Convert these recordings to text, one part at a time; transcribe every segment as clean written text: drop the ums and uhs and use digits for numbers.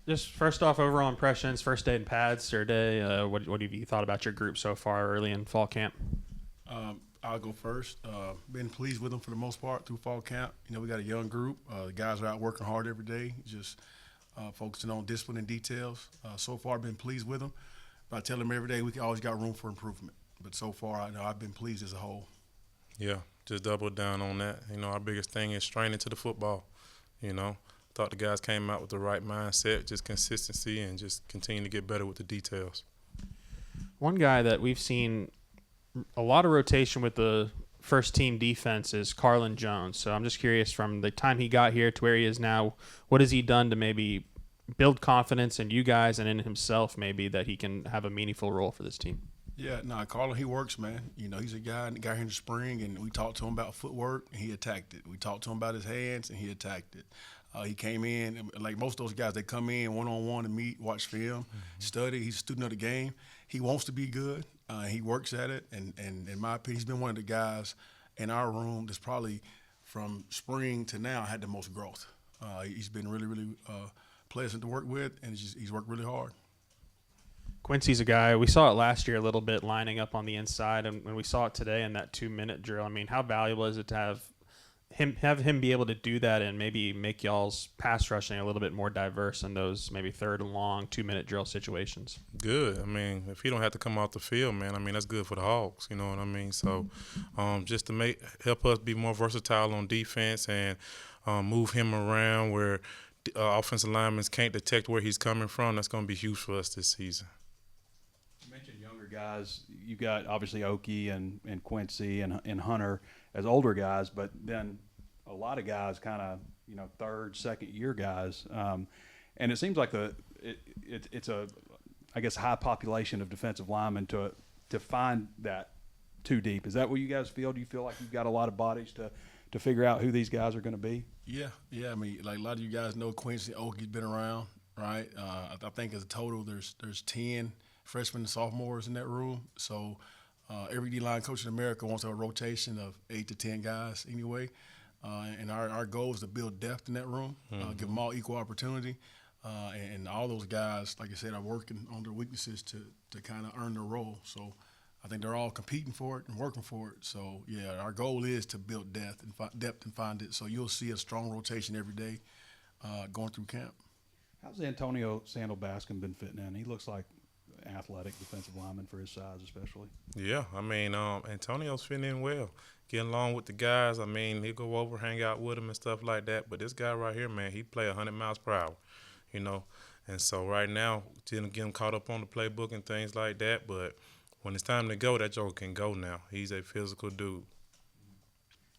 Just first off, overall impressions, first day in pads or day. What have you thought about your group so far early in fall camp? I'll go first. Been pleased with them for the most part through fall camp. We got a young group. The guys are out working hard every day, just focusing on discipline and details. So far, been pleased with them. But I tell them every day we always got room for improvement. But so far, I know I've been pleased as a whole. Yeah, just double down on that. Our biggest thing is straining to the football. Thought the guys came out with the right mindset, just consistency, and just continue to get better with the details. One guy that we've seen a lot of rotation with the first team defense is Carlin Jones. So I'm just curious, from the time he got here to where he is now, what has he done to maybe build confidence in you guys and in himself, maybe, that he can have a meaningful role for this team? Yeah, Carlin, he works, man. He's a guy that got here in the spring, and we talked to him about footwork, and he attacked it. We talked to him about his hands, and he attacked it. He came in, and like most of those guys, they come in one-on-one to meet, watch film, study. He's a student of the game. He wants to be good. He works at it, and in my opinion, he's been one of the guys in our room that's probably from spring to now had the most growth. He's been really, really pleasant to work with, and he's worked really hard. Quincy's a guy, we saw it last year a little bit lining up on the inside, and when we saw it today in that 2-minute drill, I mean, how valuable is it to have him be able to do that and maybe make y'all's pass rushing a little bit more diverse in those maybe third and long 2-minute drill situations? Good. I mean, if he don't have to come off the field, man, I mean, that's good for the Hogs. You know what I mean? So just to help us be more versatile on defense and move him around where offensive linemen can't detect where he's coming from, that's going to be huge for us this season. You mentioned younger guys. You got obviously Okie and Quincy and Hunter as older guys, but then a lot of guys kind of, third, second year guys. And it seems like it's a, I guess, high population of defensive linemen to find that too deep. Is that what you guys feel? Do you feel like you've got a lot of bodies to figure out who these guys are going to be? Yeah. I mean, like a lot of you guys know, Quincy Okie's been around, right? I think as a total, there's 10 freshmen and sophomores in that room. So every D-line coach in America wants a rotation of 8 to 10 guys anyway. And our goal is to build depth in that room, give them all equal opportunity. And all those guys, like I said, are working on their weaknesses to kind of earn their role. So I think they're all competing for it and working for it. So, yeah, our goal is to build depth and find it. So you'll see a strong rotation every day going through camp. How's Antonio Sandal-Baskin been fitting in? He looks like an athletic defensive lineman for his size especially. Yeah, I mean, Antonio's fitting in well. Getting along with the guys. I mean, he'll go over, hang out with them and stuff like that. But this guy right here, man, he play 100 miles per hour, And so right now, didn't get him caught up on the playbook and things like that. But when it's time to go, that joker can go now. He's a physical dude.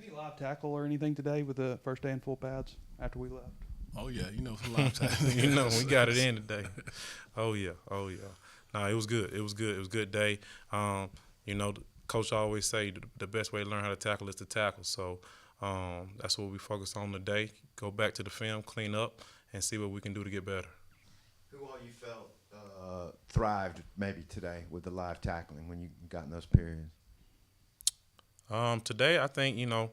Any live tackle or anything today with the first day in full pads after we left? Oh, yeah, some live tackle. We got it in today. Oh, yeah. No, it was good. It was good. It was a good day. Coach always say the best way to learn how to tackle is to tackle. So that's what we focused on today. Go back to the film, clean up, and see what we can do to get better. Who all you felt thrived maybe today with the live tackling when you got in those periods? Today, I think, a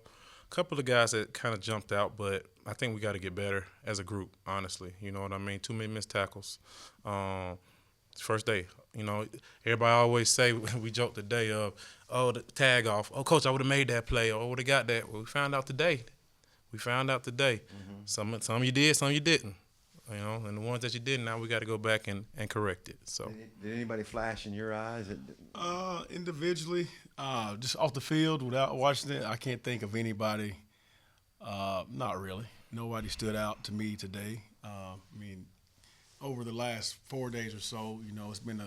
couple of guys that kind of jumped out, but I think we got to get better as a group, honestly. You know what I mean? Too many missed tackles. First day, everybody always say, we joke today of, the tag off. Oh, Coach, I would have made that play or I would have got that. Well, we found out today. Mm-hmm. Some you did, some you didn't. And the ones that you didn't, now we got to go back and correct it. So, did anybody flash in your eyes? Individually, just off the field without watching it, I can't think of anybody. Not really. Nobody stood out to me today. Over the last 4 days or so, it's been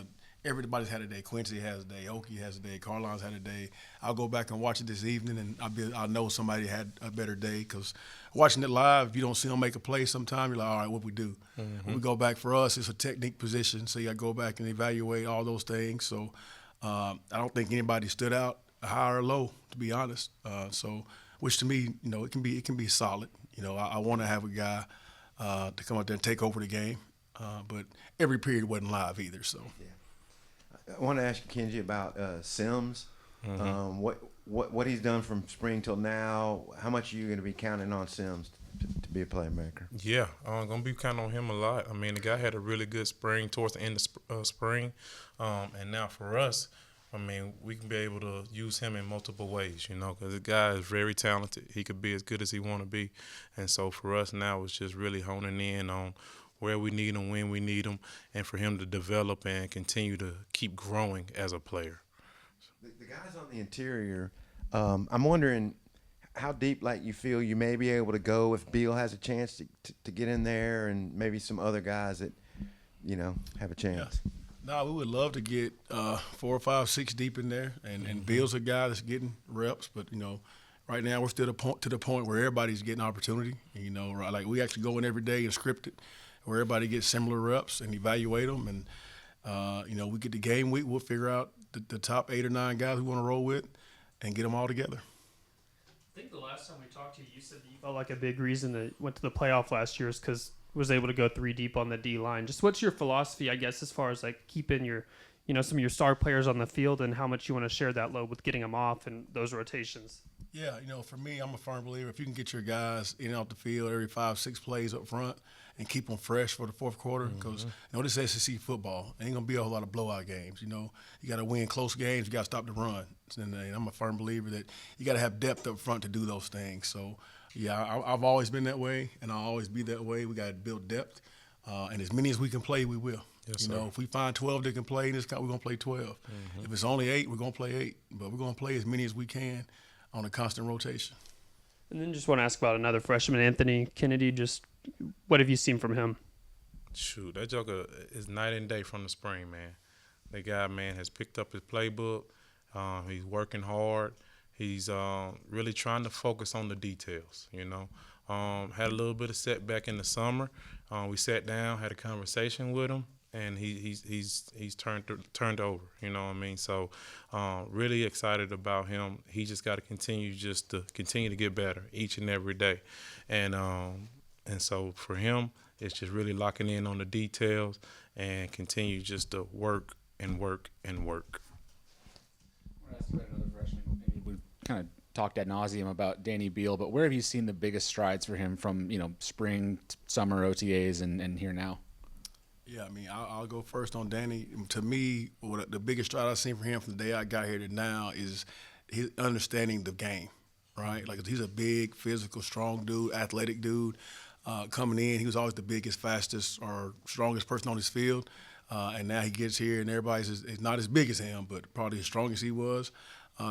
everybody's had a day. Quincy has a day. Okie has a day. Carlin's had a day. I'll go back and watch it this evening, and I'll know somebody had a better day because watching it live, if you don't see them make a play sometime, you're like, all right, what we do? Mm-hmm. When we go back, for us, it's a technique position, so you got to go back and evaluate all those things. So I don't think anybody stood out high or low, to be honest. Which to me, it can be solid. I want to have a guy to come out there and take over the game. But every period wasn't live either. So, yeah. I want to ask you, Kynjee, about Sims. Mm-hmm. what he's done from spring till now, how much are you going to be counting on Sims to be a playmaker? Yeah, I'm going to be counting on him a lot. I mean, the guy had a really good spring towards the end of spring. And now for us, I mean, we can be able to use him in multiple ways, you know, because the guy is very talented. He could be as good as he want to be. And so for us now, it's just really honing in on where we need him, when we need him, and for him to develop and continue to keep growing as a player. The guys on the interior, I'm wondering how deep, like, you feel you may be able to go if Beal has a chance to get in there, and maybe some other guys that, you know, have a chance. Yeah. No, we would love to get 4, 5, 6 deep in there, and Beal's a guy that's getting reps. But, you know, right now we're still to the point where everybody's getting opportunity. You know, right? Like, we actually go in every day and script it, where everybody gets similar reps and evaluate them. And, you know, we get the game week, we'll figure out the top 8 or 9 guys we want to roll with and get them all together. I think the last time we talked to you, you said that you felt like a big reason that went to the playoff last year is because was able to go 3 deep on the D line. Just what's your philosophy, I guess, as far as like keeping your, you know, some of your star players on the field and how much you want to share that load with getting them off and those rotations? Yeah, you know, for me, I'm a firm believer if you can get your guys in and out the field every 5, 6 plays up front and keep them fresh for the fourth quarter, because you know this is SEC football. Ain't gonna be a whole lot of blowout games. You know, you got to win close games. You got to stop the run. And I'm a firm believer that you got to have depth up front to do those things. So, yeah, I've always been that way, and I'll always be that way. We got to build depth, and as many as we can play, we will. Yes, you sir. know, if we find 12 that can play in this count, we're gonna play 12. If it's only 8, we're gonna play 8. But we're gonna play as many as we can on a constant rotation. And then just want to ask about another freshman, Anthony Kennedy. Just what have you seen from him? Shoot, that joker is night and day from the spring, man. The guy, man, has picked up his playbook. He's working hard. He's really trying to focus on the details, you know. Had a little bit of setback in the summer. We sat down, had a conversation with him, and he's turned over, you know what I mean? So really excited about him. He just got to continue to get better each and every day. And so for him, it's just really locking in on the details and continue just to work and work and work. I want to ask about another freshman. We kind of talked ad nauseum about Danny Beal, but where have you seen the biggest strides for him from, you know, spring, summer OTAs and here now? Yeah, I mean, I'll go first on Danny. To me, the biggest stride I've seen from him from the day I got here to now is his understanding the game, right? Like, he's a big, physical, strong dude, athletic dude. Coming in, he was always the biggest, fastest, or strongest person on his field. And now he gets here, and everybody's is not as big as him, but probably as strong as he was.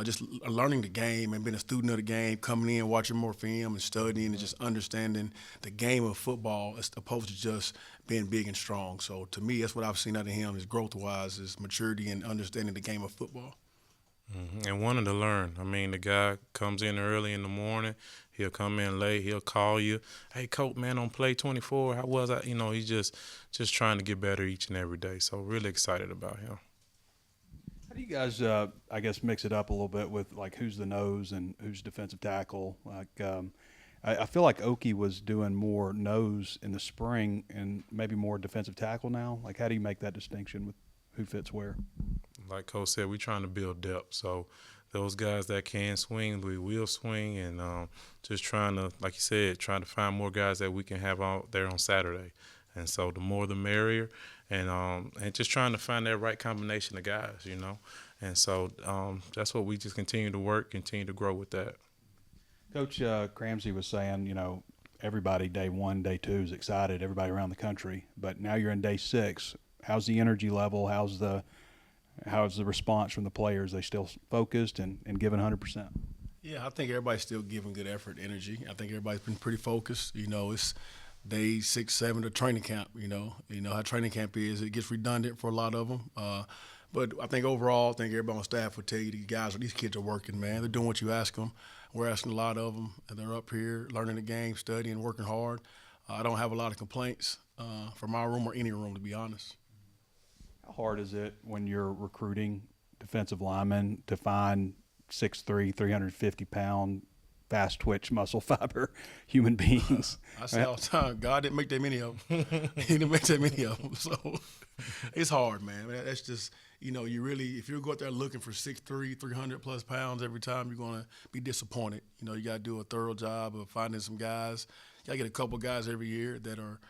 Just learning the game and being a student of the game, coming in, watching more film and studying and just understanding the game of football as opposed to just being big and strong. So to me, that's what I've seen out of him is growth-wise, is maturity and understanding the game of football. And wanting to learn. I mean, the guy comes in early in the morning. He'll come in late. He'll call you. Hey, coach, man, on play 24, how was I? You know, he's just trying to get better each and every day. So really excited about him. How do you guys, I guess, mix it up a little bit with, like, who's the nose and who's defensive tackle? Like, I feel like Okie was doing more nose in the spring and maybe more defensive tackle now. Like, how do you make that distinction with who fits where? Like Coach said, we're trying to build depth. So those guys that can swing, we will swing, and just trying to, like you said, trying to find more guys that we can have out there on Saturday. And so the more the merrier, and just trying to find that right combination of guys, you know. And so that's what we just continue to work, continue to grow with that. Coach Cramsey was saying, you know, everybody day 1, day 2 is excited, everybody around the country. But now you're in day 6. How's the energy level? How's the response from the players? They still focused and giving 100%? Yeah, I think everybody's still giving good effort, energy. I think everybody's been pretty focused. You know, it's day 6, 7 of training camp. You know how training camp is. It gets redundant for a lot of them. But I think overall, I think everybody on staff would tell you these kids are working, man. They're doing what you ask them. We're asking a lot of them, and they're up here learning the game, studying, working hard. I don't have a lot of complaints from our room or any room, to be honest. How hard is it when you're recruiting defensive linemen to find 6'3", 350-pound, fast twitch, muscle fiber human beings? I say all the time, God didn't make that many of them. He didn't make that many of them. So it's hard, man. That's just, you really, if you go out there looking for 6'3", 300+ pounds every time, you're going to be disappointed. You got to do a thorough job of finding some guys. You got to get a couple guys every year that are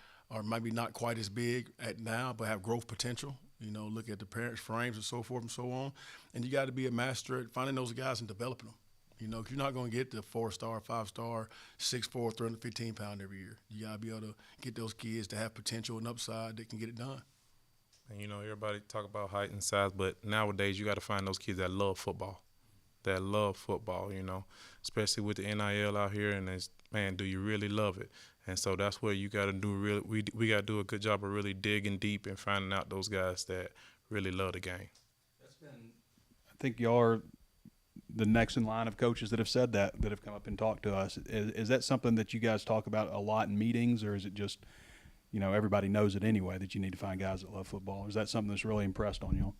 maybe not quite as big at now, but have growth potential. Look at the parents' frames and so forth and so on. And you got to be a master at finding those guys and developing them. 'Cause you're not going to get the 4-star, 5-star, 6'4", 315-pound every year. You got to be able to get those kids to have potential and upside that can get it done. And everybody talk about height and size, but nowadays you got to find those kids that love football. Especially with the NIL out here, and man, do you really love it? And so that's where you got to do we got to do a good job of really digging deep and finding out those guys that really love the game. I think y'all are the next in line of coaches that have said that have come up and talked to us. Is that something that you guys talk about a lot in meetings, or is it just, everybody knows it anyway that you need to find guys that love football? Is that something that's really impressed on y'all?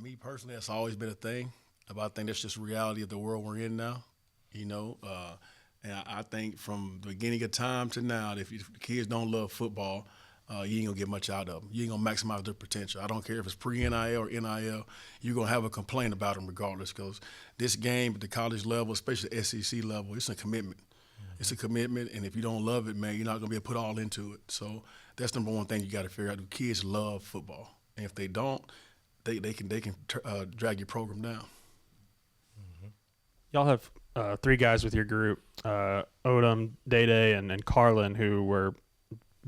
Me personally, that's always been a thing. But I think that's just reality of the world we're in now, and I think from the beginning of time to now, if the kids don't love football, you ain't going to get much out of them. You ain't going to maximize their potential. I don't care if it's pre-NIL or NIL. You're going to have a complaint about them regardless, because this game at the college level, especially the SEC level, it's a commitment. Mm-hmm. It's a commitment, and if you don't love it, man, you're not going to be able to put all into it. So that's number one thing you got to figure out. Do kids love football? And if they don't, they can drag your program down. Mm-hmm. Y'all have 3 guys with your group, Odom, Day-Day, and Carlin, who were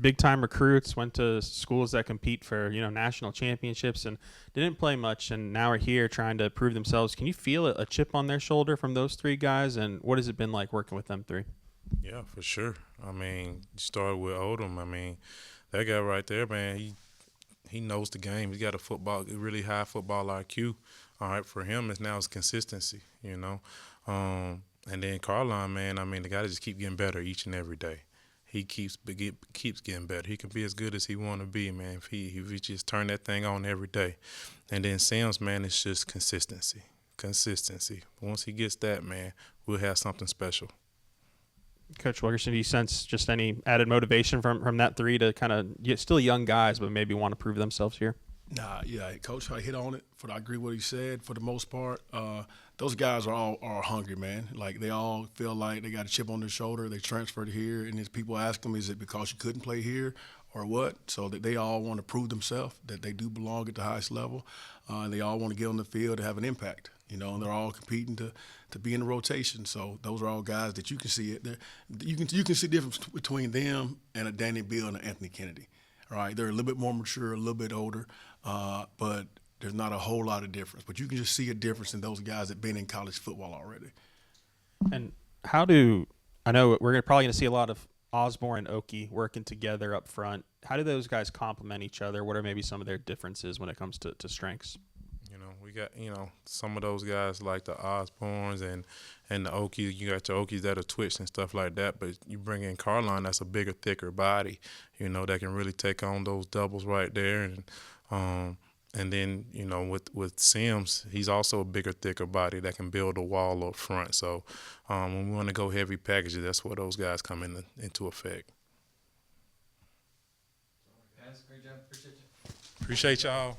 big-time recruits, went to schools that compete for, national championships, and didn't play much, and now are here trying to prove themselves. Can you feel a chip on their shoulder from those 3 guys, and what has it been like working with them 3? Yeah, for sure. You started with Odom. That guy right there, man, he knows the game. He's got a really high football IQ. All right, for him, it's consistency, And then Carlin, man, the guy just keep getting better each and every day. He keeps getting better. He can be as good as he want to be, man, if he just turn that thing on every day. And then Sims, man, it's just consistency. Once he gets that, man, we'll have something special. Coach Wilkerson, do you sense just any added motivation from that 3 to kind of still young guys, but maybe want to prove themselves here? Nah, yeah, Coach, I hit on it. I agree with what he said. For the most part, those guys are hungry, man. Like, they all feel like they got a chip on their shoulder. They transferred here, and as people ask them, is it because you couldn't play here or what? So that they all want to prove themselves that they do belong at the highest level, and they all want to get on the field to have an impact. And they're all competing to be in the rotation. So those are all guys that you can see it. You can see the difference between them and a Danny Beal and an Anthony Kennedy. Right, they're a little bit more mature, a little bit older, but there's not a whole lot of difference. But you can just see a difference in those guys that been in college football already. And I know we're probably going to see a lot of Osborne and Oki working together up front. How do those guys complement each other? What are maybe some of their differences when it comes to strengths? We got, some of those guys like the Osborns and the Okies. You got your Okies that are twitch and stuff like that, but you bring in Carlin, that's a bigger, thicker body, that can really take on those doubles right there. And then, with Sims, he's also a bigger, thicker body that can build a wall up front. So when we want to go heavy packages, that's where those guys come into effect. Guys, great job. Appreciate you. Appreciate y'all.